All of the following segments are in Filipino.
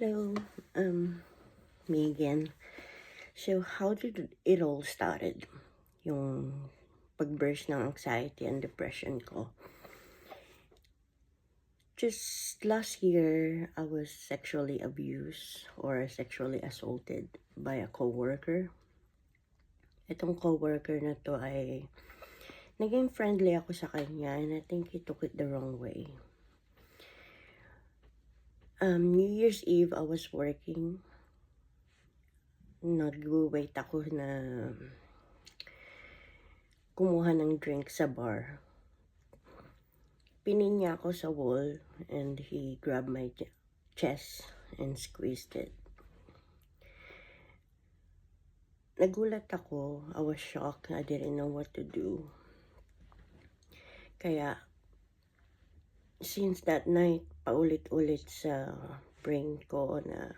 Hello, me again. So, how did it all started? Yung pag-burst ng anxiety and depression ko. Just last year, I was sexually abused or sexually assaulted by a coworker. Itong coworker na to ay naging friendly ako sa kanya and I think he took it the wrong way. New Year's Eve, I was working. Nag-wait ako na kumuha ng drink sa bar. Pinin niya ako sa wall and he grabbed my chest and squeezed it. Nagulat ako. I was shocked. I didn't know what to do. Kaya, since that night, paulit-ulit sa brain ko na,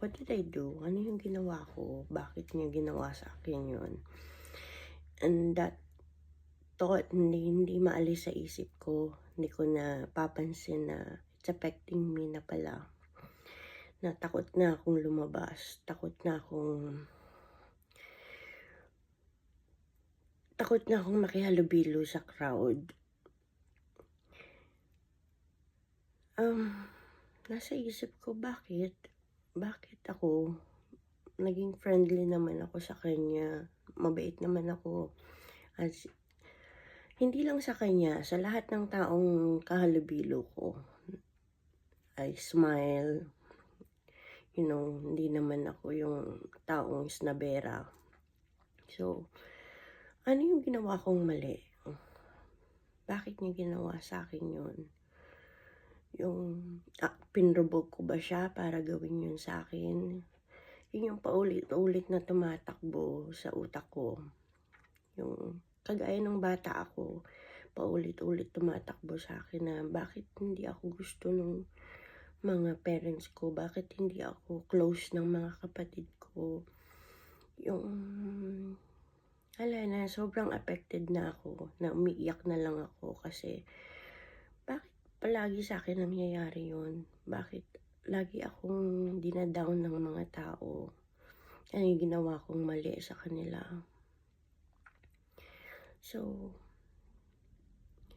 what did I do? Ano yung ginawa ko? Bakit niya ginawa sa akin yun? And that thought, hindi maalis sa isip ko. Hindi ko na papansin na it's affecting me na pala. Na takot na akong lumabas. Takot na akong makihalubilo sa crowd. Nasa isip ko, bakit ako? Naging friendly naman ako sa kanya. Mabait naman ako. As, hindi lang sa kanya, sa lahat ng taong kahalubilo ko. I smile. You know, hindi naman ako yung taong snabera. So, ano yung ginawa kong mali? Bakit niya ginawa sa akin yun? Yung pinrobok ko ba siya para gawin yun sa akin? Yun yung paulit-ulit na tumatakbo sa utak ko. Yung kagaya ng bata ako, paulit-ulit tumatakbo sa akin na bakit hindi ako gusto ng mga parents ko? Bakit hindi ako close ng mga kapatid ko? Yung na sobrang affected na ako, na umiiyak na lang ako kasi bakit palagi sa akin nangyayari yun? Bakit lagi akong dinadown ng mga tao? Ano yung ginawa kong mali sa kanila? So,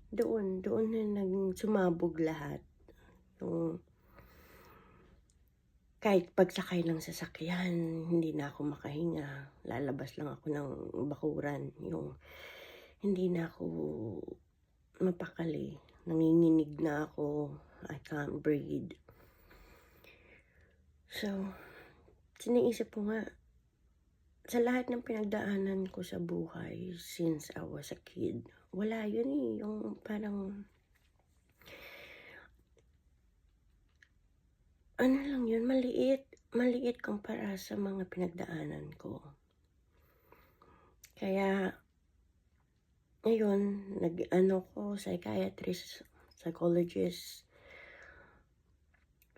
doon na sumabog lahat. Yung kahit pagsakay ng sasakyan, hindi na ako makahinga. Lalabas lang ako ng bakuran. Yung hindi na ako mapakali. Nanginginig na ako. I can't breathe. So, siniisip ko nga, sa lahat ng pinagdaanan ko sa buhay since I was a kid, wala yun eh. Yung parang, ano lang yun, maliit kumpara sa mga pinagdaanan ko. Kaya, ngayon, psychologist,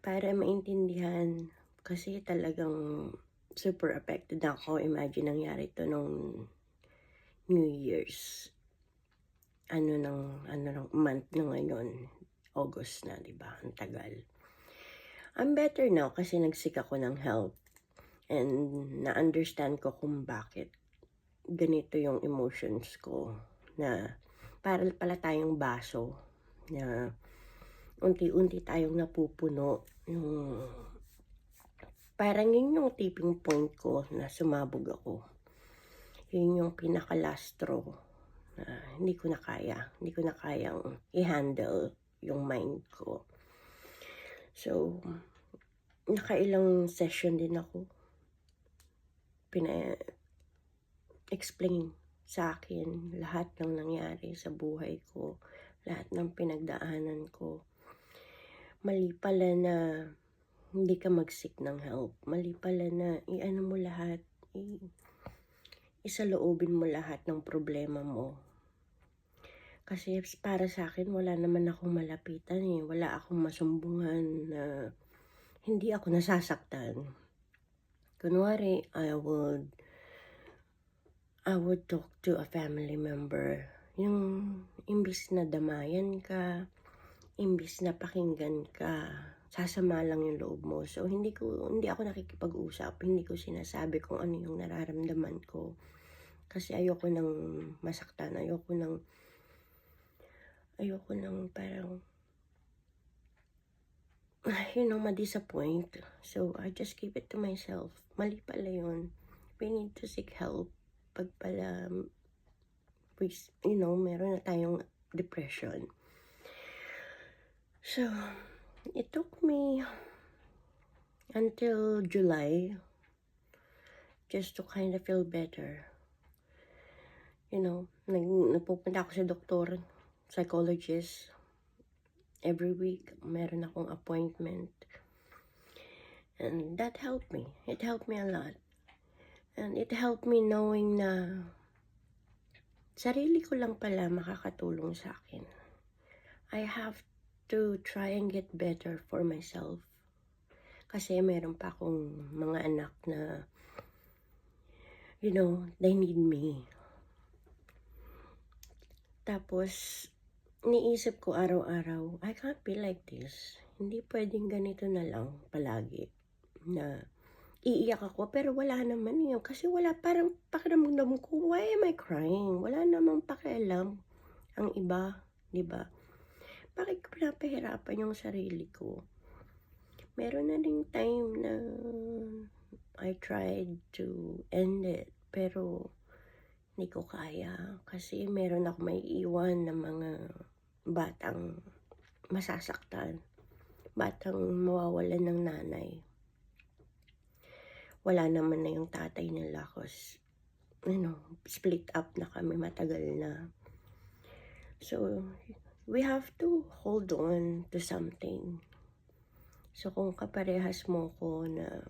para maintindihan, kasi talagang super affected ako. Imagine nangyari to nung New Year's. Ano ng month na ngayon? August na, di ba? Ang tagal. I'm better now kasi nagsik ako ng help. And na-understand ko kung bakit ganito yung emotions ko. Na para pala tayong baso. Na unti-unti tayong napupuno. Yung parang yun yung tipping point ko na sumabog ako. Yun yung pinaka-last straw na hindi ko na kayang i-handle yung mind ko. So, nakailang session din ako. Explain sa akin lahat ng nangyari sa buhay ko, lahat ng pinagdaanan ko. Mali pala na hindi ka mag-seek ng help. Mali pala na i-ano mo lahat, isaloobin mo lahat ng problema mo. Kasi para sa akin, wala naman akong malapitan eh. Wala akong masumbungan na hindi ako nasasaktan. Kunwari, I would talk to a family member. Yung imbis na damayan ka, imbis na pakinggan ka, sasama lang yung loob mo. So, hindi ako nakikipag-usap, hindi ko sinasabi kung ano yung nararamdaman ko. Kasi ayoko nang masaktan, ayoko nang parang, ma-disappoint. So, I just keep it to myself. Mali pala yun. We need to seek help. Pag pala, meron na tayong depression. So, it took me until July just to kind of feel better. Nagpupunta ako sa doktor, psychologist. Every week, meron akong appointment. And that helped me. It helped me a lot. And it helped me knowing na sarili ko lang pala makakatulong sa akin. I have to try and get better for myself. Kasi meron pa akong mga anak na, they need me. Tapos, iniisip ko araw-araw, I can't be like this. Hindi pwedeng ganito na lang palagi. Na iiyak ako, pero wala naman yun. Kasi parang pakiramdam ko, why am I crying? Wala namang pakialam ang iba, di ba? Bakit ko pinapahirapan yung sarili ko? Meron na ding time na I tried to end it, pero hindi ko kaya. Kasi meron ako may iwan na mga batang masasaktan. Batang mawawalan ng nanay. Wala naman na yung tatay nila kasi, split up na kami matagal na. So, we have to hold on to something. So, kung kaparehas mo ko na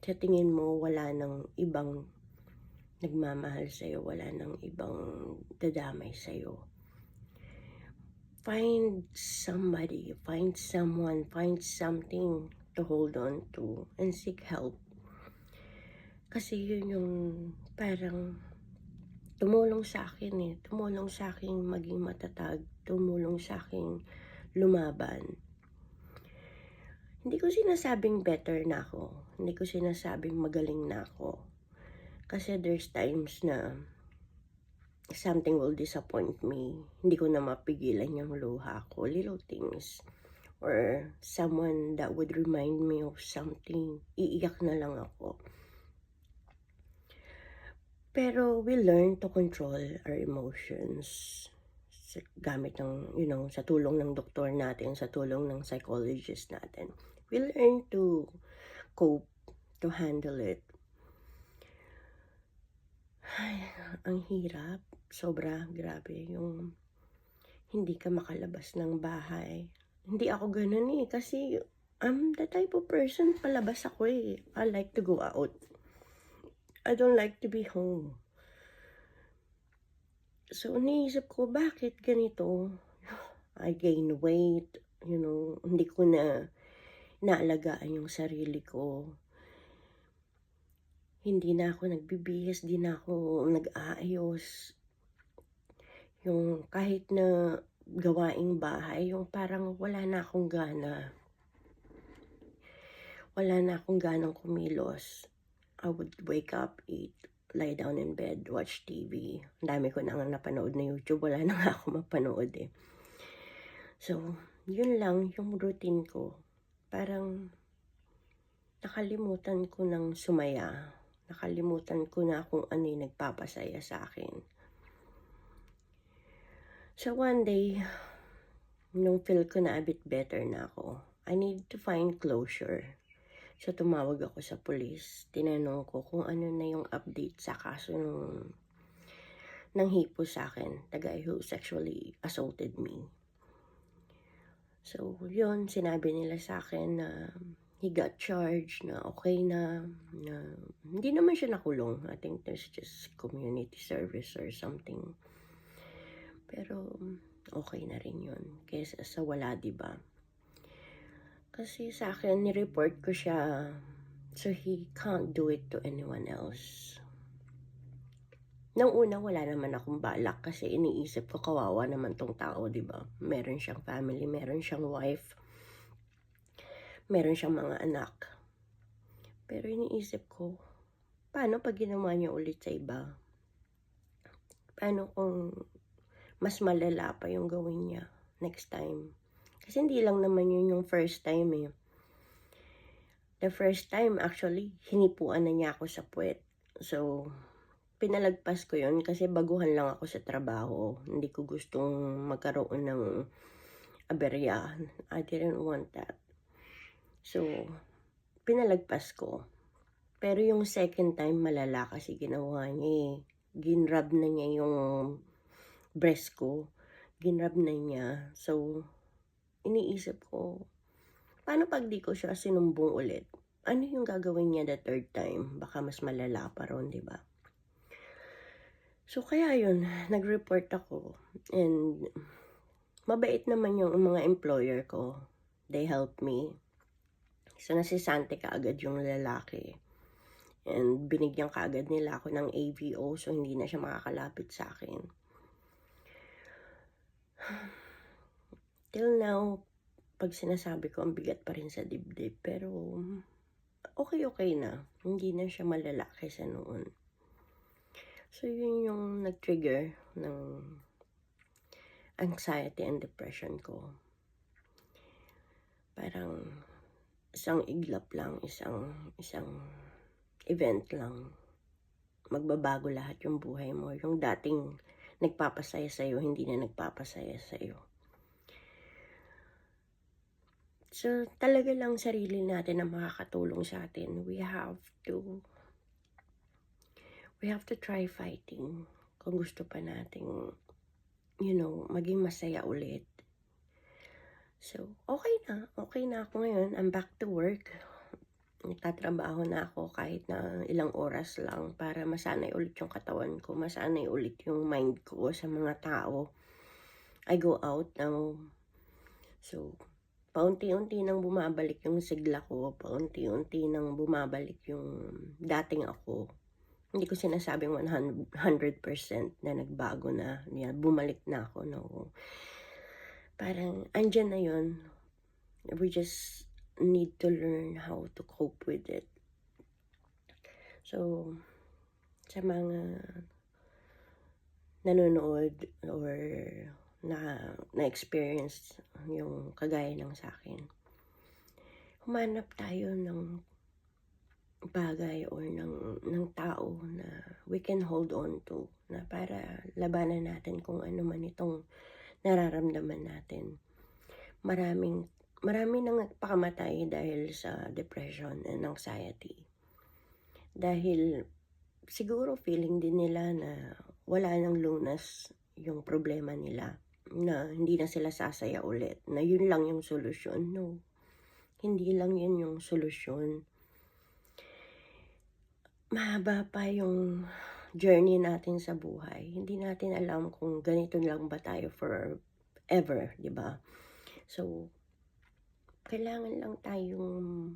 sa tingin mo wala nang ibang nagmamahal sa'yo, wala nang ibang dadamay sa'yo, find somebody, find someone, find something to hold on to and seek help. Kasi yun yung parang tumulong sa akin tumulong sa akin maging matatag, tumulong sa akin lumaban. Hindi ko sinasabing better na ako, hindi ko sinasabing magaling na ako. Kasi there's times na something will disappoint me, hindi ko na mapigilan yung luha ko, little things. Or someone that would remind me of something, iiyak na lang ako. Pero we learn to control our emotions gamit ng, sa tulong ng doktor natin, sa tulong ng psychologist natin. We learn to cope, to handle it. Ay, ang hirap. Sobra, grabe. Yung hindi ka makalabas ng bahay. Hindi ako ganun kasi I'm the type of person, palabas ako I like to go out. I don't like to be home. So, iniisip ko, bakit ganito? I gain weight, hindi ko na naalagaan yung sarili ko. Hindi na ako nagbibihis, di na ako nag-aayos. Yung kahit na gawaing bahay, yung parang wala na akong gana. Wala na akong ganang kumilos. I would wake up, eat, lie down in bed, watch TV. Ang dami ko na nga napanood na YouTube. Wala na nga ako mapanood So, yun lang yung routine ko. Parang nakalimutan ko ng sumaya. Nakalimutan ko na kung ano yung nagpapasaya sa akin. So, one day, nung feel ko na a bit better na ako, I need to find closure. So, tumawag ako sa police. Tinanong ko kung ano na yung update sa kaso ng hipo sa akin. The guy who sexually assaulted me. So, yun, sinabi nila sa akin na he got charged, na okay na hindi naman siya nakulong. I think there's just community service or something. Pero, okay na rin yun. Kaysa sa wala, diba? Kasi sa akin, ni-report ko siya so he can't do it to anyone else. Nang una, wala naman akong balak kasi iniisip ko kawawa naman tong tao, diba? Meron siyang family, meron siyang wife. meron siyang mga anak. Pero iniisip ko, paano pag ginawa niya ulit sa iba? Paano kung mas malala pa yung gawin niya next time? Kasi hindi lang naman yun yung first time eh. The first time actually, hinipuan na niya ako sa puwet. So, pinalagpas ko yun kasi baguhan lang ako sa trabaho. Hindi ko gustong magkaroon ng aberya. I didn't want that. So, pinalagpas ko. Pero yung second time, malala kasi ginawa niya eh. Ginrub na niya yung breast ko. Ginrub na niya. So, iniisip ko, paano pag di ko siya sinumbong ulit? Ano yung gagawin niya the third time? Baka mas malala pa ron, di ba? So, kaya yun, nag-report ako. And, mabait naman yung mga employer ko. They helped me. So, nasisante ka agad yung lalaki. And, binigyan ka agad nila ako ng AVO. So, hindi na siya makakalapit sa akin. Till now, pag sinasabi ko, ang bigat pa rin sa dibdib. Pero, okay na. Hindi na siya malala kaysa noon. So, yun yung nag-trigger ng anxiety and depression ko. Parang, isang iglap lang, isang event lang. Magbabago lahat yung buhay mo. Yung dating nagpapasaya sa'yo, hindi na nagpapasaya sa'yo. So, talaga lang sarili natin ang makakatulong sa atin. We have to try fighting kung gusto pa nating, maging masaya ulit. So, okay na ako ngayon. I'm back to work. Nagtatrabaho na ako kahit na ilang oras lang para masanay ulit yung katawan ko, masanay ulit yung mind ko sa mga tao. I go out now. So, paunti-unti nang bumabalik yung sigla ko, paunti-unti nang bumabalik yung dating ako. Hindi ko sinasabing 100% na nagbago na, bumalik na ako, no. Parang, andyan na yun. We just need to learn how to cope with it. So, sa mga nanonood or na-experience yung kagaya ng sa akin, humanap tayo ng bagay or ng tao na we can hold on to na para labanan natin kung ano man itong nararamdaman natin. Marami nang nagpakamatay dahil sa depression and anxiety. Dahil siguro feeling din nila na wala nang lunas yung problema nila, na hindi na sila sasaya ulit, na yun lang yung solusyon. No, hindi lang yun yung solusyon. Mahaba pa yung journey natin sa buhay. Hindi natin alam kung ganito lang ba tayo forever, di ba? So, kailangan lang tayong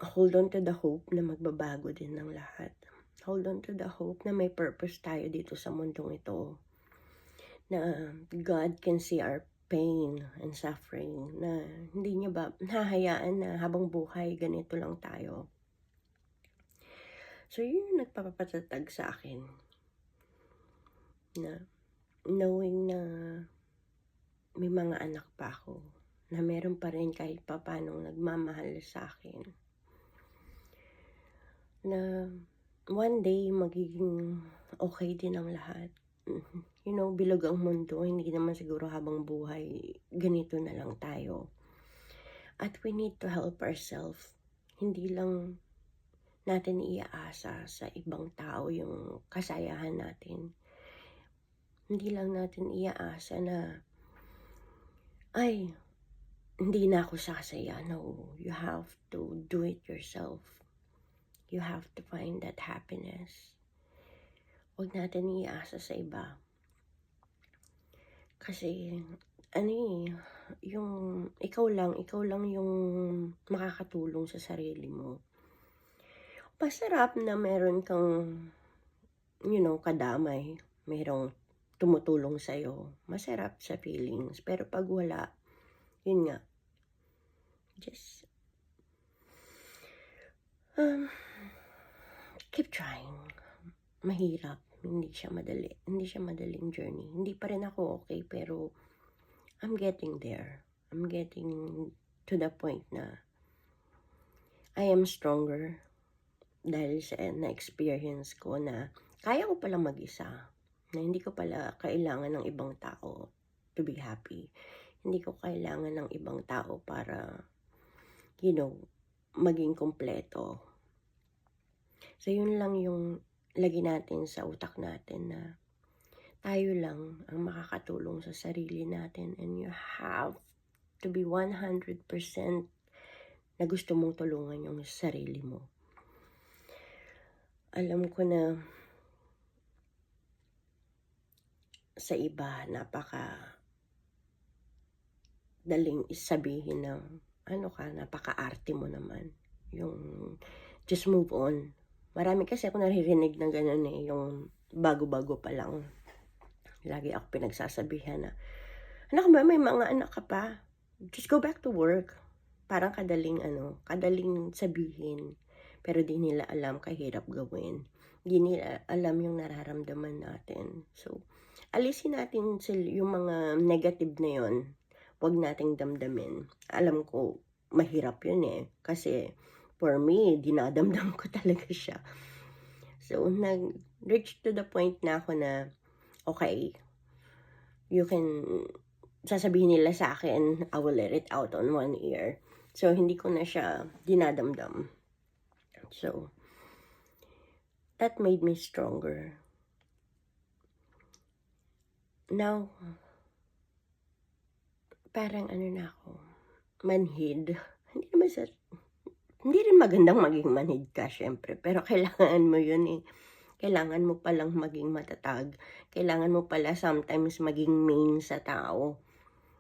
hold on to the hope na magbabago din ng lahat. Hold on to the hope na may purpose tayo dito sa mundong ito. Na God can see our pain and suffering. Na hindi niya ba nahahayaan na habang buhay ganito lang tayo. So, yun yung nagpapatatag sa akin. Na knowing na may mga anak pa ako, na meron pa rin kahit papanong nagmamahal sa akin, na one day magiging okay din ang lahat. Bilog ang mundo, hindi naman siguro habang buhay ganito na lang tayo. At we need to help ourselves. Hindi lang natin iaasa sa ibang tao yung kasayahan natin. Hindi lang natin iaasa na, ay, hindi na ako sasaya. No, you have to do it yourself. You have to find that happiness. Huwag natin iasa sa iba. Kasi, yung ikaw lang yung makakatulong sa sarili mo. Masarap na meron kang, kadamay. Merong tumutulong sa'yo. Masarap sa feelings. Pero pag wala, yun nga, Just, keep trying. Mahirap, hindi siya madali. Hindi siya madaling journey. Hindi pa rin ako okay, pero I'm getting there. I'm getting to the point na I am stronger dahil sa na-experience ko na kaya ko palang mag-isa, na hindi ko pala kailangan ng ibang tao to be happy. Hindi ko kailangan ng ibang tao para, maging kumpleto. So, yun lang yung lagi natin sa utak natin na tayo lang ang makakatulong sa sarili natin, and you have to be 100% na gusto mong tulungan yung sarili mo. Alam ko na sa iba daling isabihin na napaka-arte mo naman. Yung just move on. Marami kasi ako naririnig na gano'n yung bago-bago pa lang. Lagi ako pinagsasabihan na, anak ba, may mga anak ka pa? Just go back to work. Parang kadaling sabihin. Pero di nila alam, kahirap gawin. Di nila alam yung nararamdaman natin. So, alisin natin yung mga negative na yon. Huwag nating damdamin. Alam ko, mahirap yun kasi for me, dinadamdam ko talaga siya. So, nag-reach to the point na ako na, okay, sasabihin nila sa akin, I will let it out on one ear. So, hindi ko na siya dinadamdam. So, that made me stronger. Now, parang na ako, manhid. Hindi rin magandang maging manhid ka, syempre. Pero kailangan mo yun Kailangan mo palang maging matatag. Kailangan mo pala sometimes maging main sa tao.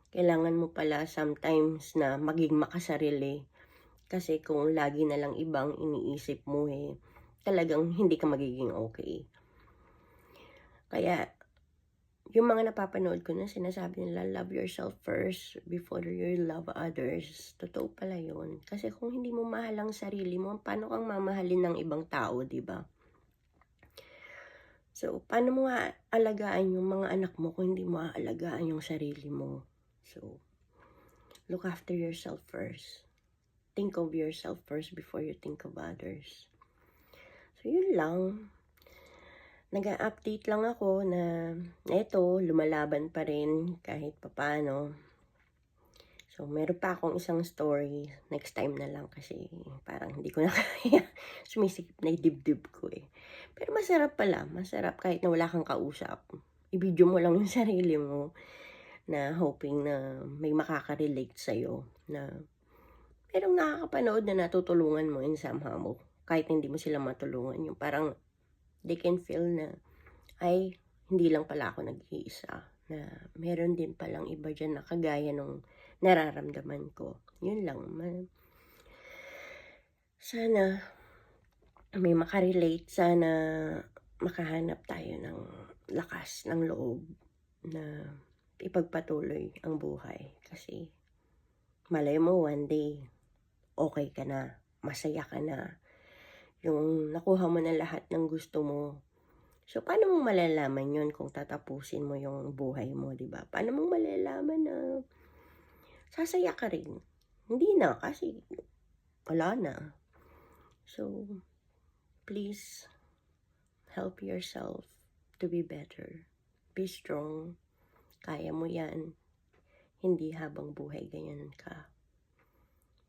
Kailangan mo pala sometimes na maging makasarili. Kasi kung lagi na lang ibang iniisip mo talagang hindi ka magiging okay. Kaya, yung mga napapanood ko na sinasabi nila, love yourself first before you love others. Totoo pala yun. Kasi kung hindi mo mahal ang sarili mo, paano kang mamahalin ng ibang tao, diba? So, paano mo alagaan yung mga anak mo kung hindi mo aalagaan yung sarili mo? So, look after yourself first. Think of yourself first before you think of others. So, yun lang. Nag-update lang ako na eto, lumalaban pa rin kahit papano. So, meron pa akong isang story. Next time na lang kasi parang hindi ko na kaya. Sumisikip na yung dibdib ko Pero masarap pala. Masarap kahit na wala kang kausap. I-video mo lang yung sarili mo na hoping na may makaka-relate sa'yo. Na merong nakakapanood na natutulungan mo in somehow. Kahit hindi mo sila matulungan. Yung parang they can feel na, ay, hindi lang pala ako nag-iisa. Na meron din palang iba dyan na kagaya nung nararamdaman ko. Yun lang. Sana may makarelate. Sana makahanap tayo ng lakas ng loob na ipagpatuloy ang buhay. Kasi malay mo one day, okay ka na, masaya ka na. Yung nakuha mo na lahat ng gusto mo. So, paano mo malalaman yun kung tatapusin mo yung buhay mo, diba? Paano mo malalaman na sasaya ka rin? Hindi na, kasi wala na. So, please, help yourself to be better. Be strong. Kaya mo yan. Hindi habang buhay ganyan ka.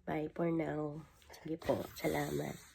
Bye for now. Sige po, salamat.